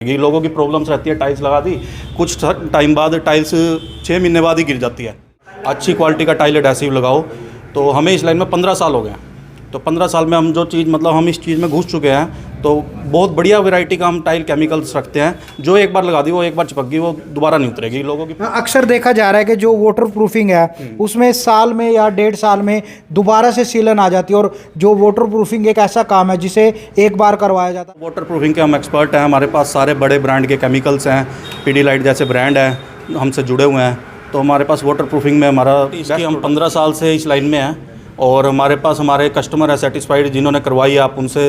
ये लोगों की प्रॉब्लम्स रहती है। टाइल्स लगा दी, कुछ टाइम बाद टाइल्स 6 महीने बाद ही गिर जाती है। अच्छी क्वालिटी का टाइल एडहेसिव लगाओ। तो हमें इस लाइन में 15 साल हो गए हैं। तो 15 साल में हम जो चीज़ हम इस चीज़ में घुस चुके हैं। तो बहुत बढ़िया वैरायटी का हम टाइल केमिकल्स रखते हैं, जो एक बार लगा दी वो एक बार चिपक गई वो दोबारा नहीं उतरेगी। लोगों की अक्सर देखा जा रहा है कि जो वाटर प्रूफिंग है उसमें साल में या 1.5 साल में दोबारा से सीलन आ जाती है, और जो वाटर प्रूफिंग एक ऐसा काम है जिसे एक बार करवाया जाता है। वाटर प्रूफिंग के हम एक्सपर्ट हैं। हमारे पास सारे बड़े ब्रांड के केमिकल्स हैं। पीडीलाइट जैसे ब्रांड है, हमसे जुड़े हुए हैं। तो हमारे पास वाटर प्रूफिंग में इसकी हम 15 साल से इस लाइन में हैं। और हमारे पास हमारे कस्टमर है सेटिस्फाइड, जिन्होंने करवाई है। आप उनसे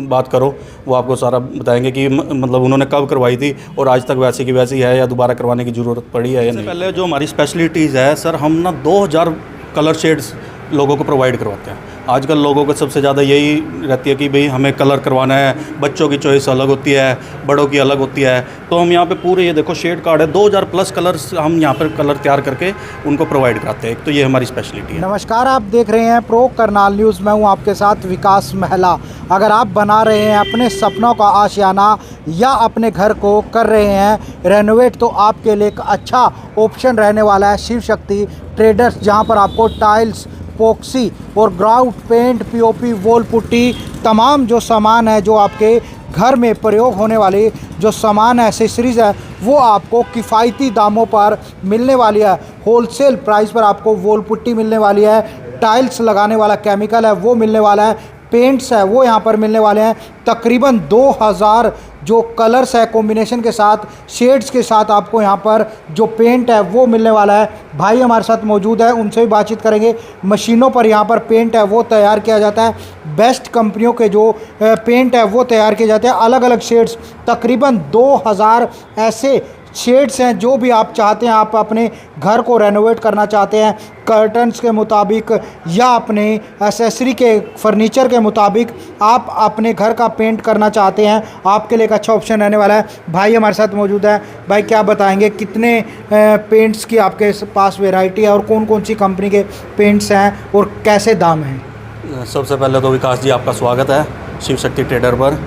बात करो, वो आपको सारा बताएंगे कि उन्होंने कब करवाई थी और आज तक वैसी की वैसी है या दोबारा करवाने की ज़रूरत पड़ी है या नहीं। पहले जो हमारी स्पेशलिटीज़ है सर, हम 2000 कलर शेड्स लोगों को प्रोवाइड करवाते हैं। आजकल लोगों को सबसे ज़्यादा यही रहती है कि भाई हमें कलर करवाना है। बच्चों की चॉइस अलग होती है, बड़ों की अलग होती है। तो हम यहाँ पे पूरे ये देखो शेड कार्ड है, 2000 प्लस कलर्स हम यहाँ पर कलर तैयार करके उनको प्रोवाइड कराते हैं। तो ये हमारी स्पेशलिटी है। नमस्कार, आप देख रहे हैं प्रो करनाल न्यूज़। मैं हूँ आपके साथ विकास महला। अगर आप बना रहे हैं अपने सपनों का आशियाना या अपने घर को कर रहे हैं रेनोवेट, तो आपके लिए एक अच्छा ऑप्शन रहने वाला है शिव शक्ति ट्रेडर्स, जहाँ पर आपको टाइल्स, पॉक्सी और grout paint, POP, wall putty, तमाम जो सामान है, जो आपके घर में प्रयोग होने वाली जो सामान है, एसेसरीज़ है, वो आपको किफ़ायती दामों पर मिलने वाली है। होलसेल प्राइस पर आपको वॉल पुट्टी मिलने वाली है। टाइल्स लगाने वाला केमिकल है वो मिलने वाला है। पेंट्स है वो यहाँ पर मिलने वाले हैं। तकरीबन 2000 जो कलर्स है कॉम्बिनेशन के साथ, शेड्स के साथ आपको यहाँ पर जो पेंट है वो मिलने वाला है। भाई हमारे साथ मौजूद है, उनसे भी बातचीत करेंगे। मशीनों पर यहाँ पर पेंट है वो तैयार किया जाता है। बेस्ट कंपनियों के जो पेंट है वो तैयार किए जाते हैं। अलग अलग शेड्स, तकरीबन 2000 ऐसे शेड्स हैं जो भी आप चाहते हैं। आप अपने घर को रेनोवेट करना चाहते हैं कर्टन्स के मुताबिक या अपने एसेसरी के फर्नीचर के मुताबिक, आप अपने घर का पेंट करना चाहते हैं, आपके लिए एक अच्छा ऑप्शन रहने वाला है। भाई हमारे साथ मौजूद है। भाई क्या बताएंगे, कितने पेंट्स की आपके पास वैरायटी है और कौन कौन सी कंपनी के पेंट्स हैं और कैसे दाम हैं? सबसे पहले तो विकास जी आपका स्वागत है शिव शक्ति ट्रेडर पर।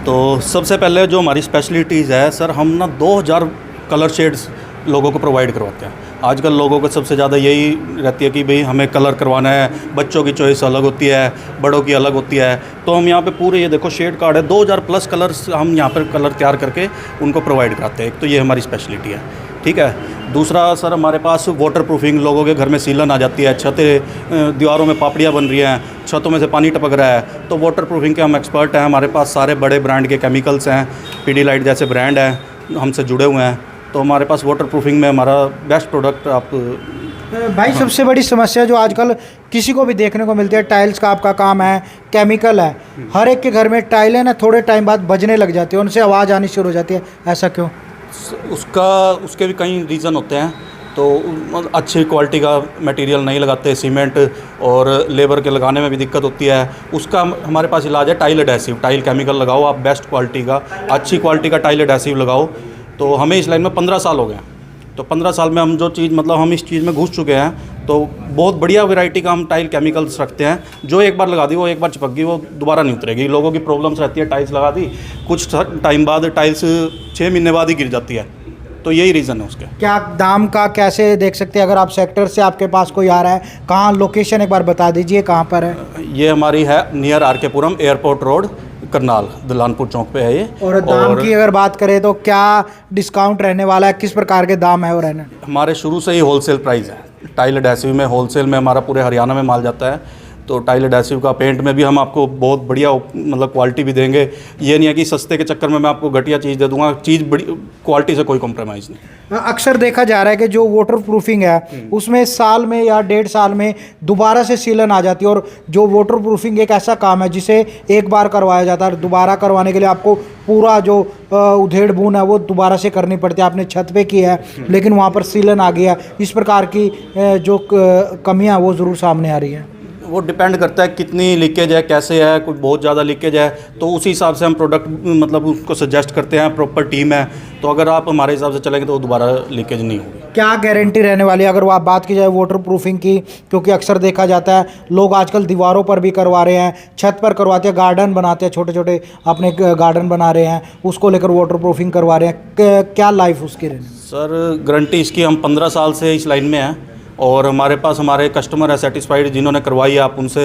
तो सबसे पहले जो हमारी स्पेशलिटीज़ है सर, हम 2000 कलर शेड्स लोगों को प्रोवाइड करवाते हैं। आजकल लोगों को सबसे ज़्यादा यही रहती है कि भाई हमें कलर करवाना है। बच्चों की चॉइस अलग होती है, बड़ों की अलग होती है। तो हम यहाँ पे पूरे ये देखो शेड कार्ड है, 2000 प्लस कलर्स हम यहाँ पर कलर तैयार करके उनको प्रोवाइड कराते हैं। तो ये हमारी स्पेशलिटी है, ठीक है। दूसरा सर, हमारे पास वाटर प्रूफिंग, लोगों के घर में सीलन आ जाती है, छतें दीवारों में पापड़ियाँ बन रही हैं, छतों में से पानी टपक रहा है। तो वाटर प्रूफिंग के हम एक्सपर्ट हैं। हमारे पास सारे बड़े ब्रांड के केमिकल्स हैं। पीडीलाइट जैसे ब्रांड है, हमसे जुड़े हुए हैं। तो हमारे पास वाटर प्रूफिंग में हमारा बेस्ट प्रोडक्ट आप भाई सबसे बड़ी समस्या जो आजकल किसी को भी देखने को मिलती है, टाइल्स का आपका काम है, केमिकल है। हर एक के घर में टाइलें ना थोड़े टाइम बाद बजने लग जाती है, उनसे आवाज़ आनी शुरू हो जाती है। ऐसा क्यों? उसके भी कई रीज़न होते हैं। तो अच्छी क्वालिटी का मटेरियल नहीं लगाते, सीमेंट और लेबर के लगाने में भी दिक्कत होती है। उसका हमारे पास इलाज है टाइल एडहेसिव। टाइल केमिकल लगाओ आप, बेस्ट क्वालिटी का, अच्छी क्वालिटी का टाइल एडहेसिव लगाओ। तो हमें इस लाइन में 15 साल हो गए हैं। तो 15 साल में हम जो चीज़ हम इस चीज़ में घुस चुके हैं। तो बहुत बढ़िया वैरायटी का हम टाइल केमिकल्स रखते हैं, जो एक बार लगा दी वो एक बार चिपक गई वो दोबारा नहीं उतरेगी। लोगों की प्रॉब्लम्स रहती है। टाइल्स लगा दी, कुछ टाइम बाद टाइल्स 6 महीने बाद ही गिर जाती है। तो यही रीज़न है उसके। क्या दाम का कैसे देख सकते हैं? अगर आप सेक्टर से आपके पास कोई आ रहा है, कहाँ लोकेशन एक बार बता दीजिए, कहाँ पर है? ये हमारी है नियर आर के पुरम, एयरपोर्ट रोड, करनाल, दलानपुर चौक पे है ये। और दाम की अगर बात करें तो क्या डिस्काउंट रहने वाला है? किस प्रकार के दाम है? और रहने हमारे शुरू से ही होलसेल प्राइस है। टाइल एडहेसिव में होलसेल में हमारा पूरे हरियाणा में माल जाता है। तो टाइल एडहेसिव का पेंट में भी हम आपको बहुत बढ़िया क्वालिटी भी देंगे। ये नहीं है कि सस्ते के चक्कर में मैं आपको घटिया चीज़ दे दूंगा। चीज़ बड़ी क्वालिटी से कोई कॉम्प्रोमाइज़ नहीं। अक्सर देखा जा रहा है कि जो वाटर प्रूफिंग है उसमें साल में या 1.5 साल में दोबारा से सीलन आ जाती है, और जो वाटर प्रूफिंग एक ऐसा काम है जिसे एक बार करवाया जाता है। दोबारा करवाने के लिए आपको पूरा जो उधेड़ बून है वो दोबारा से करनी पड़ती है। आपने छत पे की है लेकिन वहाँ पर सीलन आ गया, इस प्रकार की जो कमियाँ वो ज़रूर सामने आ रही है। वो डिपेंड करता है कितनी लीकेज है, कैसे है, कुछ बहुत ज़्यादा लीकेज है तो उसी हिसाब से हम प्रोडक्ट मतलब उसको सजेस्ट करते हैं। प्रॉपर टीम है तो अगर आप हमारे हिसाब से चलेंगे तो दोबारा लीकेज नहीं होगी। क्या गारंटी रहने वाली है अगर वो आप बात की जाए वाटर प्रूफिंग की? क्योंकि अक्सर देखा जाता है लोग आजकल दीवारों पर भी करवा रहे हैं, छत पर करवाते हैं, गार्डन बनाते हैं, छोटे छोटे अपने गार्डन बना रहे हैं, उसको लेकर वाटर प्रूफिंग करवा रहे हैं, क्या लाइफ उसकी रहने? सर गारंटी इसकी हम 15 साल से इस लाइन में हैं और हमारे पास हमारे कस्टमर है सेटिस्फाइड, जिन्होंने करवाई है आप उनसे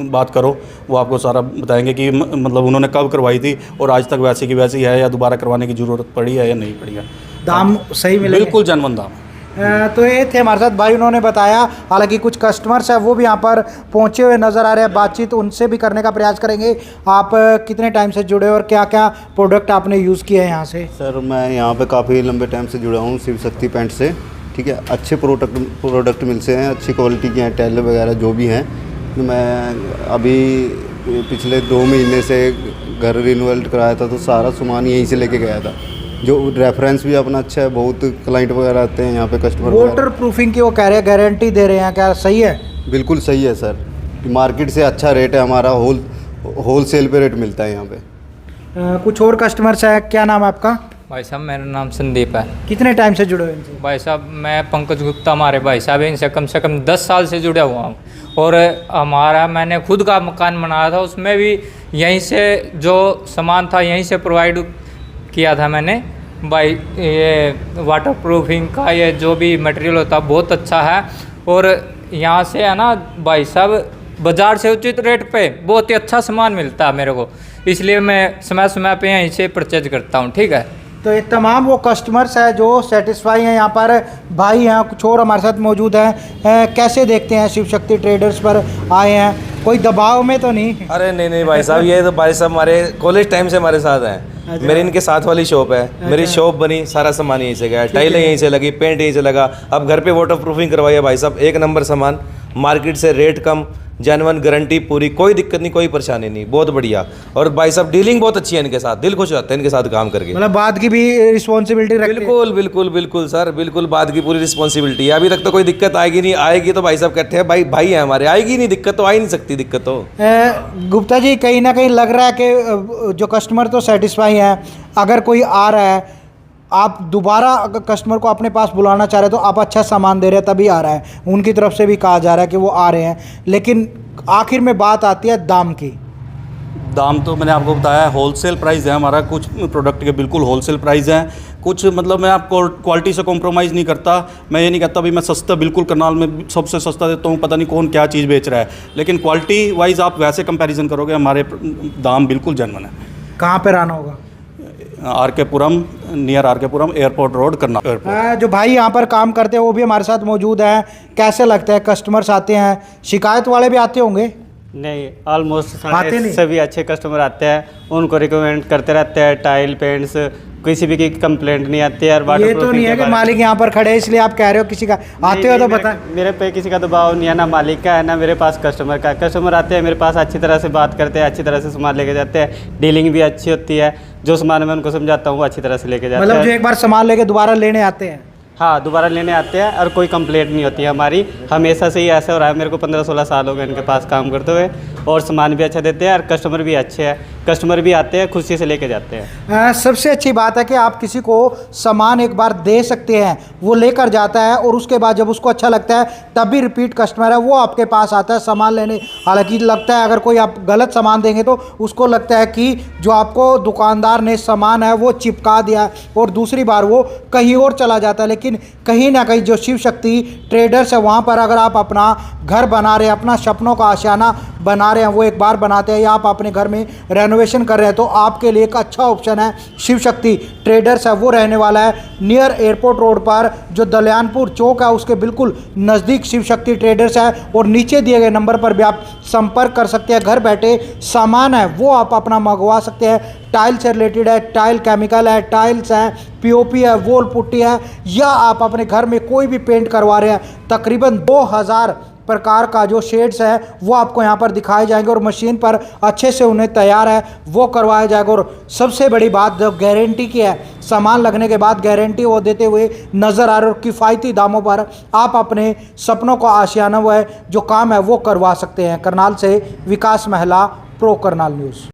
बात करो, वो आपको सारा बताएंगे कि मतलब उन्होंने कब करवाई थी और आज तक वैसी की वैसी है या दोबारा करवाने की ज़रूरत पड़ी है या नहीं पड़ी है। दाम सही मिले? बिल्कुल जेन्युइन दाम। तो ये थे हमारे साथ भाई, उन्होंने बताया। हालांकि कुछ कस्टमर्स हैं वो भी यहाँ पर पहुँचे हुए नज़र आ रहे हैं, बातचीत उनसे भी करने का प्रयास करेंगे। आप कितने टाइम से जुड़े और क्या क्या प्रोडक्ट आपने यूज़ किए हैं यहाँ से? सर मैं यहाँ पे काफ़ी लंबे टाइम से जुड़ा हूँ शिव शक्ति पेंट से, ठीक है। अच्छे प्रोडक्ट मिलते हैं, अच्छी क्वालिटी के हैं, टाइल वगैरह जो भी हैं। मैं अभी पिछले 2 महीने से घर रिन्यूअल कराया था तो सारा सामान यहीं से लेके गया था। जो रेफरेंस भी अपना अच्छा है, बहुत क्लाइंट वगैरह आते हैं यहाँ पे, कस्टमर। वाटर प्रूफिंग की वो कह रहे हैं गारंटी दे रहे हैं, क्या सही है? बिल्कुल सही है सर, मार्केट से अच्छा रेट है हमारा, होलसेल पे रेट मिलता है यहाँ पे। कुछ और कस्टमर्स है, क्या नाम है आपका? भाई साहब मेरा नाम संदीप है। कितने टाइम से जुड़े हुए इनसे? भाई साहब मैं पंकज गुप्ता, हमारे भाई साहब इनसे कम से कम 10 साल से जुड़ा हुआ हूँ और हमारा मैंने खुद का मकान बनाया था, उसमें भी यहीं से जो सामान था यहीं से प्रोवाइड किया था मैंने। भाई ये वाटर प्रूफिंग का ये जो भी मटेरियल होता है बहुत अच्छा है और यहाँ से है ना भाई साहब बाज़ार से उचित रेट पे बहुत ही अच्छा सामान मिलता है मेरे को, इसलिए मैं समय समय पे यहीं से परचेज करता हूँ। ठीक है, तो ये तमाम वो कस्टमर्स हैं जो सेटिस्फाई हैं। यहाँ पर भाई यहाँ कुछ और हमारे साथ मौजूद हैं। कैसे देखते हैं शिव शक्ति ट्रेडर्स पर आए हैं, कोई दबाव में तो नहीं? अरे नहीं भाई साहब, ये तो भाई साहब हमारे कॉलेज टाइम से हमारे साथ हैं। मेरी इनके साथ वाली शॉप है, मेरी शॉप बनी, सारा सामान यहीं से गया, टाइलें यहीं से लगी, पेंट यहीं से लगा। अब घर पे वाटर प्रूफिंग करवाई है भाई साहब, 1 नंबर सामान, मार्केट से रेट कम, जेन्युइन गारंटी पूरी, कोई दिक्कत नहीं, कोई परेशानी नहीं, बहुत बढ़िया। और भाई साहब डीलिंग बहुत अच्छी है इनके साथ, दिल खुश होता है इनके साथ काम करके। मतलब बात की भी रिस्पॉन्सिबिलिटी रखते हैं? बिल्कुल बिल्कुल बिल्कुल सर, बिल्कुल बात की पूरी रिस्पॉन्सिबिलिटी है। अभी तक तो कोई दिक्कत आएगी नहीं, आएगी तो भाई साहब कहते हैं भाई है हमारे, आएगी नहीं दिक्कत तो आ ही नहीं सकती दिक्कत तो। गुप्ता जी कहीं ना कहीं लग रहा है कि जो कस्टमर तो सेटिस्फाई हैं, अगर कोई आ रहा है आप दोबारा अगर कस्टमर को अपने पास बुलाना चाह रहे हैं तो आप अच्छा सामान दे रहे हैं तभी आ रहा है, उनकी तरफ से भी कहा जा रहा है कि वो आ रहे हैं। लेकिन आखिर में बात आती है दाम की। दाम तो मैंने आपको बताया होलसेल प्राइस है हमारा, कुछ प्रोडक्ट के बिल्कुल होलसेल प्राइस हैं, कुछ मतलब मैं आपको क्वालिटी से कॉम्प्रोमाइज़ नहीं करता। मैं ये नहीं कहता भी मैं सस्ता बिल्कुल करनाल में सबसे सस्ता देता हूँ, पता नहीं कौन क्या चीज़ बेच रहा है, लेकिन क्वालिटी वाइज आप वैसे कंपैरिजन करोगे हमारे दाम बिल्कुल जेन्युइन है। कहाँ पर आना होगा? RK पुरम, नियर RK पुरम, एयरपोर्ट रोड, करनाल। जो भाई यहाँ पर काम करते हैं वो भी हमारे साथ मौजूद हैं। कैसे लगता है, कस्टमर्स आते हैं, शिकायत वाले भी आते होंगे? नहीं, ऑलमोस्ट आते नहीं? सभी अच्छे कस्टमर आते हैं, उनको रिकमेंड करते रहते हैं, टाइल पेंट्स, किसी भी की कंप्लेंट नहीं आती है। ये तो नहीं है कि मालिक यहाँ पर खड़े हैं इसलिए आप कह रहे हो किसी का आते हो तो बता। मेरे पे किसी का दबाव नहीं है, ना मालिक का है ना मेरे पास कस्टमर का। कस्टमर आते हैं मेरे पास, अच्छी तरह से बात करते हैं, अच्छी तरह से सामान लेके जाते हैं, डीलिंग भी अच्छी होती है, जो सामान मैं उनको समझाता हूँ वो अच्छी तरह से लेके जाते हैं। मतलब जो एक बार सामान लेके दोबारा लेने आते हैं? हाँ, दोबारा लेने आते हैं और कोई कंप्लेंट नहीं होती है हमारी, हमेशा से ही ऐसा हो रहा है। मेरे को 15-16 साल हो गए इनके पास काम करते हुए और सामान भी अच्छा देते हैं और कस्टमर भी अच्छे हैं, कस्टमर भी आते हैं, खुशी से लेके जाते हैं। सबसे अच्छी बात है कि आप किसी को सामान एक बार दे सकते हैं, वो लेकर जाता है और उसके बाद जब उसको अच्छा लगता है तब भी रिपीट कस्टमर है वो आपके पास आता है सामान लेने। हालांकि लगता है अगर कोई आप गलत सामान देंगे तो उसको लगता है कि जो आपको दुकानदार ने सामान है वो चिपका दिया और दूसरी बार वो कहीं और चला जाता है। लेकिन कहीं ना कहीं जो शिव शक्ति ट्रेडर्स है वहाँ पर अगर आप अपना घर बना रहे हैं, अपना सपनों का आशियाना बना रहे हैं, वो एक बार बनाते हैं या आप अपने घर में रेनोवेशन कर रहे हैं तो आपके लिए एक अच्छा ऑप्शन है शिव शक्ति ट्रेडर्स है। वो रहने वाला है नियर एयरपोर्ट रोड पर, जो दलियानपुर चौक है उसके बिल्कुल नज़दीक शिव शक्ति ट्रेडर्स है। और नीचे दिए गए नंबर पर भी आप संपर्क कर सकते हैं। घर बैठे सामान है वो आप अपना मंगवा सकते हैं, टाइल से रिलेटेड है, टाइल केमिकल है, टाइल्स है, पीओपी है, वॉल पुट्टी है, या आप अपने घर में कोई भी पेंट करवा रहे हैं। तकरीबन 2000 प्रकार का जो शेड्स है वो आपको यहाँ पर दिखाए जाएंगे और मशीन पर अच्छे से उन्हें तैयार है वो करवाया जाएगा। और सबसे बड़ी बात जो गारंटी की है, सामान लगने के बाद गारंटी वो देते हुए नज़र आ रहे और किफ़ायती दामों पर आप अपने सपनों को आशियाना वो है जो काम है वो करवा सकते हैं। करनाल से विकास महला, प्रो करनाल न्यूज़।